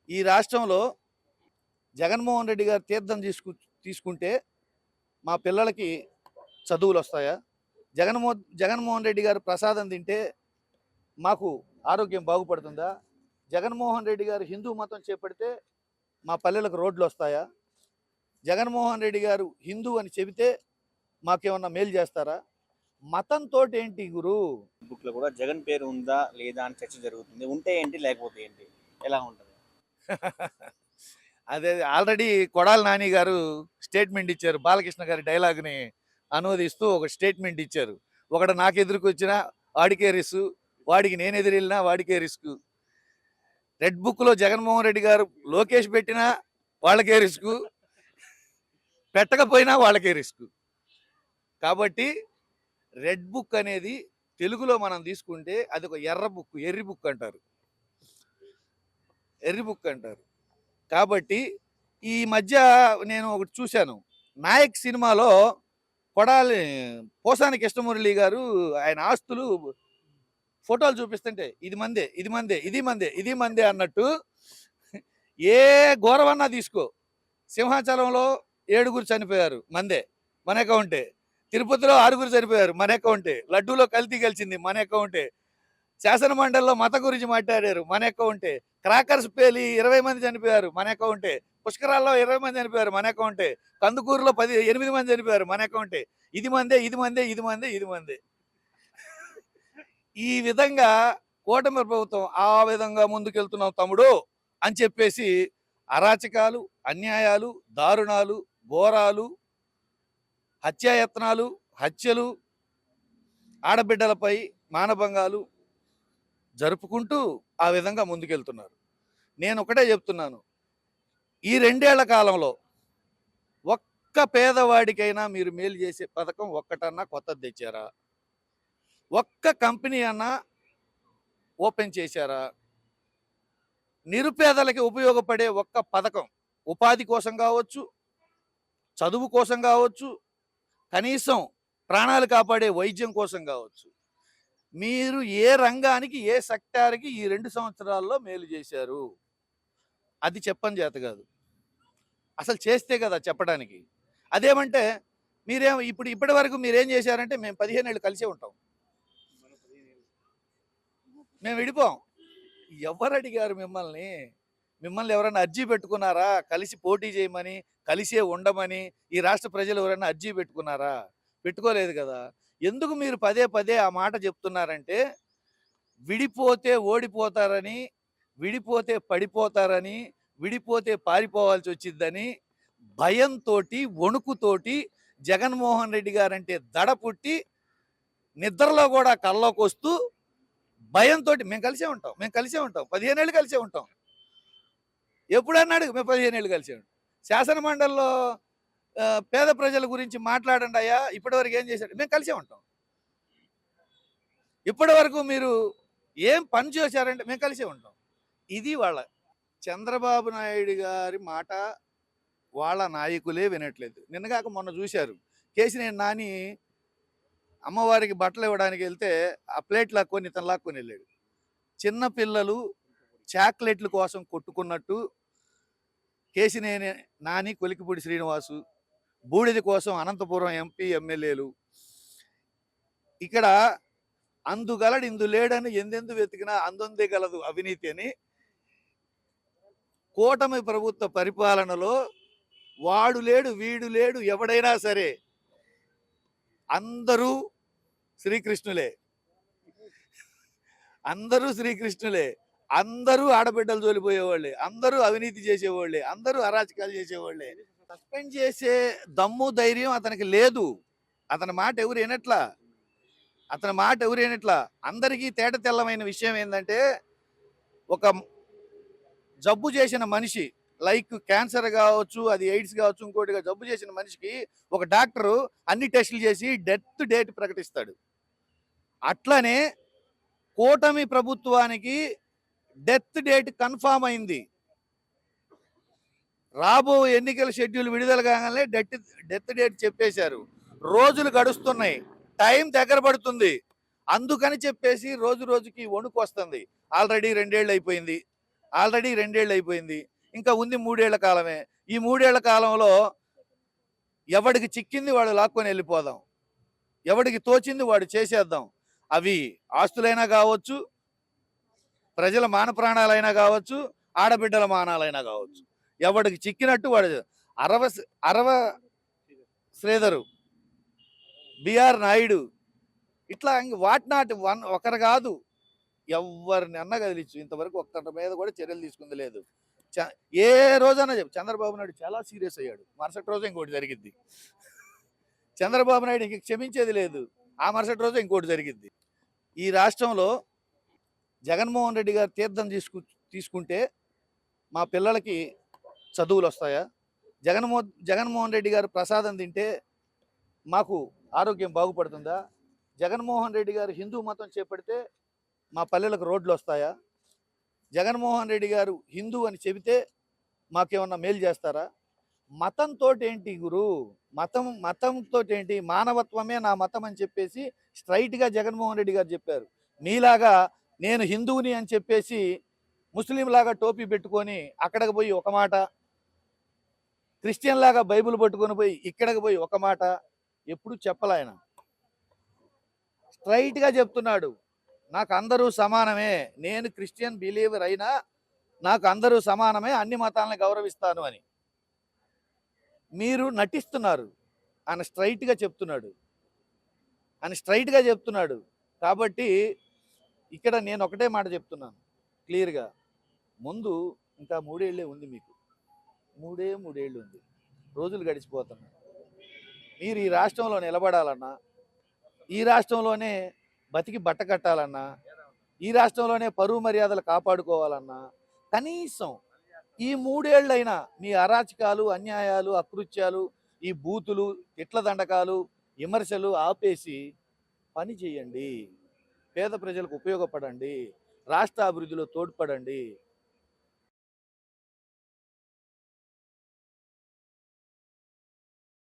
ఈ రాష్ట్రంలో జగన్మోహన్ రెడ్డి గారు తీర్థం తీసుకుంటే మా పిల్లలకి చదువులు వస్తాయా? జగన్మోహన్ రెడ్డి గారు ప్రసాదం తింటే మాకు ఆరోగ్యం బాగుపడుతుందా? జగన్మోహన్ రెడ్డి గారు హిందూ మతం చేపడితే మా పల్లెలకు రోడ్లు వస్తాయా? జగన్మోహన్ రెడ్డి గారు హిందూ అని చెబితే మాకేమన్నా మేలు చేస్తారా? మతంతో ఏంటి గురు? బుక్ లో కూడా జగన్ పేరు ఉందా లేదా అని చర్చ జరుగుతుంది. ఉంటే ఏంటి, లేకపోతే ఏంటి, ఎలా ఉంటుంది? అదే ఆల్రెడీ కొడాలి నాని గారు స్టేట్మెంట్ ఇచ్చారు. బాలకృష్ణ గారి డైలాగ్ని అనువదిస్తూ ఒక స్టేట్మెంట్ ఇచ్చారు. ఒకడు నాకు ఎదురుకొచ్చినా వాడికే రిస్క్, వాడికి నేను ఎదురెళ్ళినా వాడికే రిస్క్. రెడ్ బుక్లో జగన్మోహన్ రెడ్డి గారు లోకేష్ పెట్టినా వాళ్ళకే రిస్క్, పెట్టకపోయినా వాళ్ళకే రిస్క్. కాబట్టి రెడ్ బుక్ అనేది తెలుగులో మనం తీసుకుంటే అది ఒక ఎర్ర బుక్, ఎర్రి బుక్ అంటారు, ఎర్రి బుక్ అంటారు. కాబట్టి ఈ మధ్య నేను ఒకటి చూశాను. నాయక్ సినిమాలో కొడాలి పోసాని కృష్ణమురళి గారు ఆయన ఆస్తులు ఫోటోలు చూపిస్తుంటే ఇది మందే, ఇది మందే, ఇది మందే, ఇది మందే అన్నట్టు ఏ ఘోరవన్నా తీసుకో. సింహాచలంలో 7 చనిపోయారు, మందే, మన అకౌంటే. తిరుపతిలో 6 చనిపోయారు, మన అకౌంటే. లడ్డూలో కల్తీ కలిసింది, మన అకౌంటే. శాసన మండలిలో మత గురించి మాట్లాడారు, మన అకౌంటే. క్రాకర్స్ పేలి 20 మంది చనిపోయారు, మన అకౌంటే. పుష్కరాల్లో 20 మంది చనిపోయారు, మన అకౌంటే. కందుకూరులో 8 మంది చనిపోయారు, మన అకౌంటే. ఇది మందే, ఇది మందే, ఇది మందే, ఇది మందే. ఈ విధంగా కూటమి ప్రభుత్వం ఆ విధంగా ముందుకెళ్తున్నాం తమ్ముడు అని చెప్పేసి అరాచకాలు, అన్యాయాలు, దారుణాలు, ఘోరాలు, హత్యాయత్నాలు, హత్యలు, ఆడబిడ్డలపై మానభంగాలు జరుపుకుంటూ ఆ విధంగా ముందుకెళ్తున్నారు. నేను ఒకటే చెప్తున్నాను, ఈ 2 ఏళ్ల కాలంలో ఒక్క పేదవాడికైనా మీరు మేలు చేసే పథకం ఒక్కటన్నా కొత్తది తెచ్చారా? ఒక్క కంపెనీ అన్నా ఓపెన్ చేశారా? నిరుపేదలకి ఉపయోగపడే ఒక్క పథకం, ఉపాధి కోసం కావచ్చు, చదువు కోసం కావచ్చు, కనీసం ప్రాణాలు కాపాడే వైద్యం కోసం కావచ్చు, మీరు ఏ రంగానికి, ఏ సెక్టార్కి ఈ 2 సంవత్సరాల్లో మేలు చేశారు? అది చెప్పని చేత కాదు, అసలు చేస్తే కదా చెప్పడానికి. అదేమంటే ఇప్పటి వరకు మీరేం చేశారంటే మేము 15 ఏళ్ళు కలిసే ఉంటాం, మేము విడిపోం. ఎవరు అడిగారు మిమ్మల్ని? మిమ్మల్ని ఎవరైనా అర్జీ పెట్టుకున్నారా కలిసి పోటీ చేయమని, కలిసే ఉండమని? ఈ రాష్ట్ర ప్రజలు ఎవరైనా అర్జీ పెట్టుకున్నారా? పెట్టుకోలేదు కదా. ఎందుకు మీరు పదే పదే ఆ మాట చెప్తున్నారంటే విడిపోతే ఓడిపోతారని, విడిపోతే పడిపోతారని, విడిపోతే పారిపోవాల్సి వచ్చిద్దని భయంతోటి, వణుకుతోటి జగన్మోహన్ రెడ్డి గారంటే దడ పుట్టి నిద్రలో కూడా కల్లోకి వస్తూ భయంతో మేము కలిసే ఉంటాం, మేము కలిసే ఉంటాం, 15 ఏళ్ళు కలిసే ఉంటాం. ఎప్పుడన్నాడు మేము 15 ఏళ్ళు కలిసే ఉంటాం. శాసన మండలిలో పేద ప్రజల గురించి మాట్లాడండి అయ్యా, ఇప్పటివరకు ఏం చేశాడు? మేము కలిసే ఉంటాం. ఇప్పటి వరకు మీరు ఏం పని చేశారంటే మేము కలిసే ఉంటాం. ఇది వాళ్ళ చంద్రబాబు నాయుడు గారి మాట వాళ్ళ నాయకులే వినట్లేదు. నిన్నగాక మొన్న చూశారు, కేసినేని నాని అమ్మవారికి బట్టలు ఇవ్వడానికి వెళ్తే ఆ ప్లేట్ లాక్కొని ఇతను లాక్కొని వెళ్ళాడు. చిన్నపిల్లలు చాక్లెట్ల కోసం కొట్టుకున్నట్టు కేసినేని నాని, కొలికిపూడి శ్రీనివాసు, బూడిద కోసం అనంతపురం ఎంపీ ఎమ్మెల్యేలు, ఇక్కడ అందుగలడు ఇందు లేడని ఎందెందు వెతికినా అందుందే గలదు అవినీతి అని కూటమి ప్రభుత్వ పరిపాలనలో వాడు లేడు, వీడు లేడు, ఎవడైనా సరే అందరూ శ్రీకృష్ణులే, అందరూ శ్రీకృష్ణులే, అందరూ ఆడబిడ్డలు జోలిపోయేవాళ్ళే, అందరూ అవినీతి చేసేవాళ్ళే, అందరూ అరాచకాలు చేసేవాళ్ళే. సస్పెండ్ చేసే దమ్ము ధైర్యం అతనికి లేదు. అతని మాట ఎవరు వినట్లా, అతని మాట ఎవరు వినట్లా. అందరికీ తేట తెల్లమైన విషయం ఏంటంటే, ఒక జబ్బు చేసిన మనిషి, లైక్ క్యాన్సర్ కావచ్చు, అది ఎయిడ్స్ కావచ్చు, ఇంకోటిగా జబ్బు చేసిన మనిషికి ఒక డాక్టరు అన్ని టెస్టులు చేసి డెత్ డేట్ ప్రకటిస్తాడు. అట్లనే కూటమి ప్రభుత్వానికి డెత్ డేట్ కన్ఫామ్ అయింది. రాబో ఎన్నికల షెడ్యూల్ విడుదల కాగానే డెత్ డేట్ చెప్పేశారు. రోజులు గడుస్తున్నాయి, టైం దగ్గర పడుతుంది. అందుకని చెప్పేసి రోజు రోజుకి వణుకు వస్తుంది. ఆల్రెడీ 2 ఏళ్ళు అయిపోయింది, ఆల్రెడీ 2 ఏళ్ళు అయిపోయింది. ఇంకా ఉంది 3 ఏళ్ల కాలమే. ఈ 3 ఏళ్ల కాలంలో ఎవడికి చిక్కింది వాడు లాక్కొని వెళ్ళిపోదాం. ఎవడికి తోచింది వాడు చేసేద్దాం. అవి ఆస్తులైనా కావచ్చు, ప్రజల మాన ప్రాణాలైనా కావచ్చు, ఆడబిడ్డల మానాలైనా కావచ్చు. ఎవడికి చిక్కినట్టు వాడు అరవ అరవ శ్రీధరు, బిఆర్ నాయుడు, ఇట్లా వాట్ నాట్ వన్ ఒకరు కాదు, ఎవరిని అన్న కదిలిచ్చు. ఇంతవరకు ఒక్కరి మీద కూడా చర్యలు తీసుకుంది లేదు. ఏ రోజైనా చెప్పు, చంద్రబాబు నాయుడు చాలా సీరియస్ అయ్యాడు, మరుసటి రోజు ఇంకోటి జరిగిద్ది. చంద్రబాబు నాయుడు ఇంక క్షమించేది లేదు, ఆ మరుసటి రోజు ఇంకోటి జరిగిద్ది. ఈ రాష్ట్రంలో జగన్మోహన్ రెడ్డి గారు తీర్థం తీసుకుంటే మా పిల్లలకి చదువులు వస్తాయా? జగన్మోహన్ రెడ్డి గారు ప్రసాదం తింటే మాకు ఆరోగ్యం బాగుపడుతుందా? జగన్మోహన్ రెడ్డి గారు హిందూ మతం చేపడితే మా పల్లెలకు రోడ్లు వస్తాయా? జగన్మోహన్ రెడ్డి గారు హిందూ అని చెబితే మాకేమన్నా మేలు చేస్తారా? మతంతో ఏంటి గురు, మతంతో ఏంటి? మానవత్వమే నా మతం అని చెప్పేసి స్ట్రైట్గా జగన్మోహన్ రెడ్డి గారు చెప్పారు. మీలాగా నేను హిందువుని అని చెప్పేసి ముస్లిం లాగా టోపీ పెట్టుకొని అక్కడికి పోయి ఒక మాట, క్రిస్టియన్ లాగా బైబిల్ పట్టుకొని పోయి ఇక్కడికి పోయి ఒక మాట ఎప్పుడు చెప్పలే. ఆయన స్ట్రైట్గా చెప్తున్నాడు, నాకు అందరూ సమానమే, నేను క్రిస్టియన్ బిలీవర్ అయినా నాకు అందరూ సమానమే, అన్ని మతాలను గౌరవిస్తాను అని. మీరు నటిస్తున్నారు. ఆయన స్ట్రైట్గా చెప్తున్నాడు. కాబట్టి ఇక్కడ నేను ఒకటే మాట చెప్తున్నాను క్లియర్గా, ముందు ఇంకా 3 ఏళ్ళే ఉంది మీకు, 3 ఏళ్ళు ఉంది, రోజులు గడిచిపోతున్నాయి. మీరు ఈ రాష్ట్రంలో నిలబడాలన్నా, ఈ రాష్ట్రంలోనే బతికి బట్ట కట్టాలన్నా, ఈ రాష్ట్రంలోనే పరువు మర్యాదలు కాపాడుకోవాలన్నా కనీసం ఈ 3 ఏళ్ళైనా మీ అరాచకాలు, అన్యాయాలు, అకృత్యాలు, ఈ బూతులు, తిట్ల దండకాలు, విమర్శలు ఆపేసి పని చేయండి. పేద ప్రజలకు ఉపయోగపడండి, రాష్ట్ర అభివృద్ధిలో తోడ్పడండి.